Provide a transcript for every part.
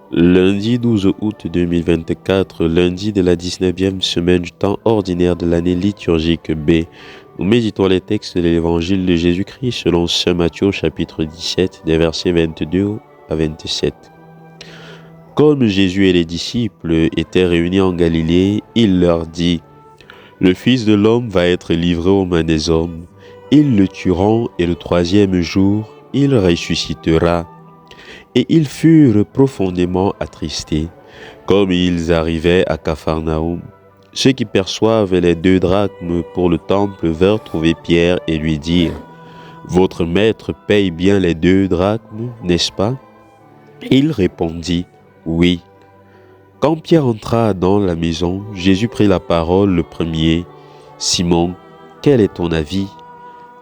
Lundi 12 août 2024, lundi de la 19e semaine du temps ordinaire de l'année liturgique B. Nous méditons les textes de l'évangile de Jésus-Christ selon saint Matthieu chapitre 17 des versets 22 à 27. Comme Jésus et les disciples étaient réunis en Galilée, il leur dit : « Le Fils de l'homme va être livré aux mains des hommes. Ils le tueront et le troisième jour, il ressuscitera. » Et ils furent profondément attristés. Comme ils arrivaient à Capharnaüm, ceux qui perçoivent les 2 drachmes pour le temple vinrent trouver Pierre et lui dirent : « Votre maître paye bien les 2 drachmes, n'est-ce pas ?» Il répondit : « Oui. » Quand Pierre entra dans la maison, Jésus prit la parole le premier : « Simon, quel est ton avis ?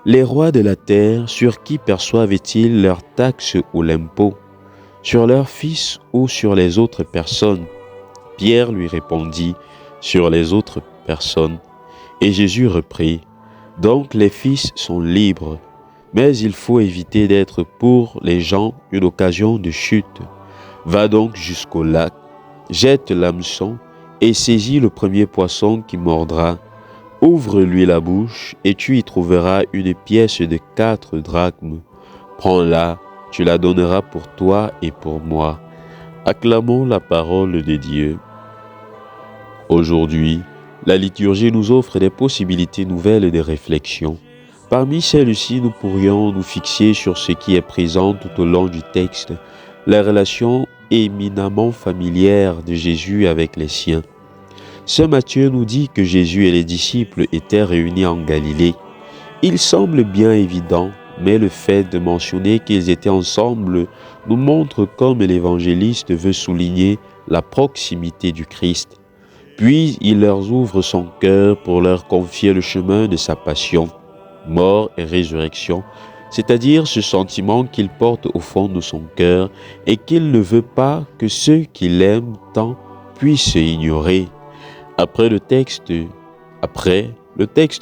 Les rois de la terre, sur qui perçoivent-ils leurs taxes ou l'impôt ? Sur leurs fils ou sur les autres personnes ? » Pierre lui répondit : « Sur les autres personnes. » Et Jésus reprit : « Donc les fils sont libres, mais il faut éviter d'être pour les gens une occasion de chute. Va donc jusqu'au lac, jette l'hameçon et saisis le premier poisson qui mordra. Ouvre-lui la bouche et tu y trouveras une pièce de 4 drachmes. Prends-la, tu la donneras pour toi et pour moi. » Acclamons la parole de Dieu. Aujourd'hui, la liturgie nous offre des possibilités nouvelles de réflexion. Parmi celles-ci, nous pourrions nous fixer sur ce qui est présent tout au long du texte, la relation éminemment familière de Jésus avec les siens. Saint Matthieu nous dit que Jésus et les disciples étaient réunis en Galilée. Il semble bien évident, mais le fait de mentionner qu'ils étaient ensemble nous montre comme l'évangéliste veut souligner la proximité du Christ. Puis il leur ouvre son cœur pour leur confier le chemin de sa passion, mort et résurrection, c'est-à-dire ce sentiment qu'il porte au fond de son cœur et qu'il ne veut pas que ceux qui l'aiment tant puissent ignorer. Après, le texte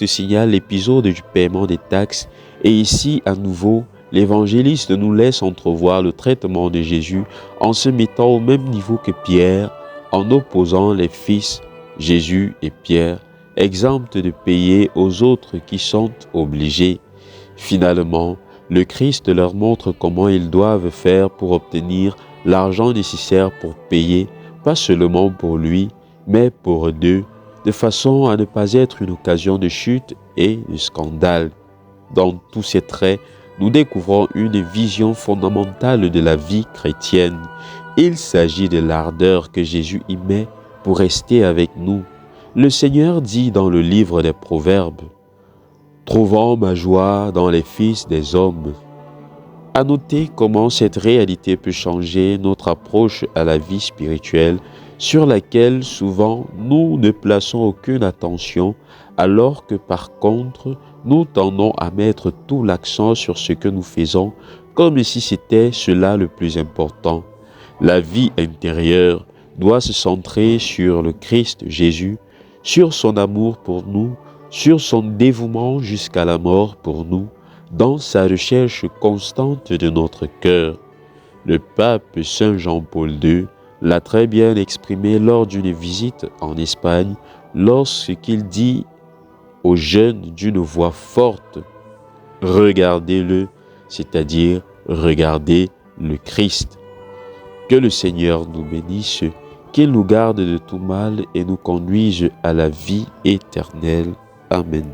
signale l'épisode du paiement des taxes et ici, à nouveau, l'évangéliste nous laisse entrevoir le traitement de Jésus en se mettant au même niveau que Pierre, en opposant les fils, Jésus et Pierre, exempts de payer aux autres qui sont obligés. Finalement, le Christ leur montre comment ils doivent faire pour obtenir l'argent nécessaire pour payer, pas seulement pour lui, mais pour eux, de façon à ne pas être une occasion de chute et de scandale. Dans tous ces traits, nous découvrons une vision fondamentale de la vie chrétienne. Il s'agit de l'ardeur que Jésus y met pour rester avec nous. Le Seigneur dit dans le livre des Proverbes : « Trouvons ma joie dans les fils des hommes. » À noter comment cette réalité peut changer notre approche à la vie spirituelle, sur laquelle souvent nous ne plaçons aucune attention, alors que par contre nous tendons à mettre tout l'accent sur ce que nous faisons, comme si c'était cela le plus important. La vie intérieure doit se centrer sur le Christ Jésus, sur son amour pour nous, sur son dévouement jusqu'à la mort pour nous, dans sa recherche constante de notre cœur. Le pape Saint Jean-Paul II l'a très bien exprimé lors d'une visite en Espagne, lorsqu'il dit aux jeunes d'une voix forte : « Regardez-le », c'est-à-dire regardez le Christ. Que le Seigneur nous bénisse, qu'il nous garde de tout mal et nous conduise à la vie éternelle. Amen.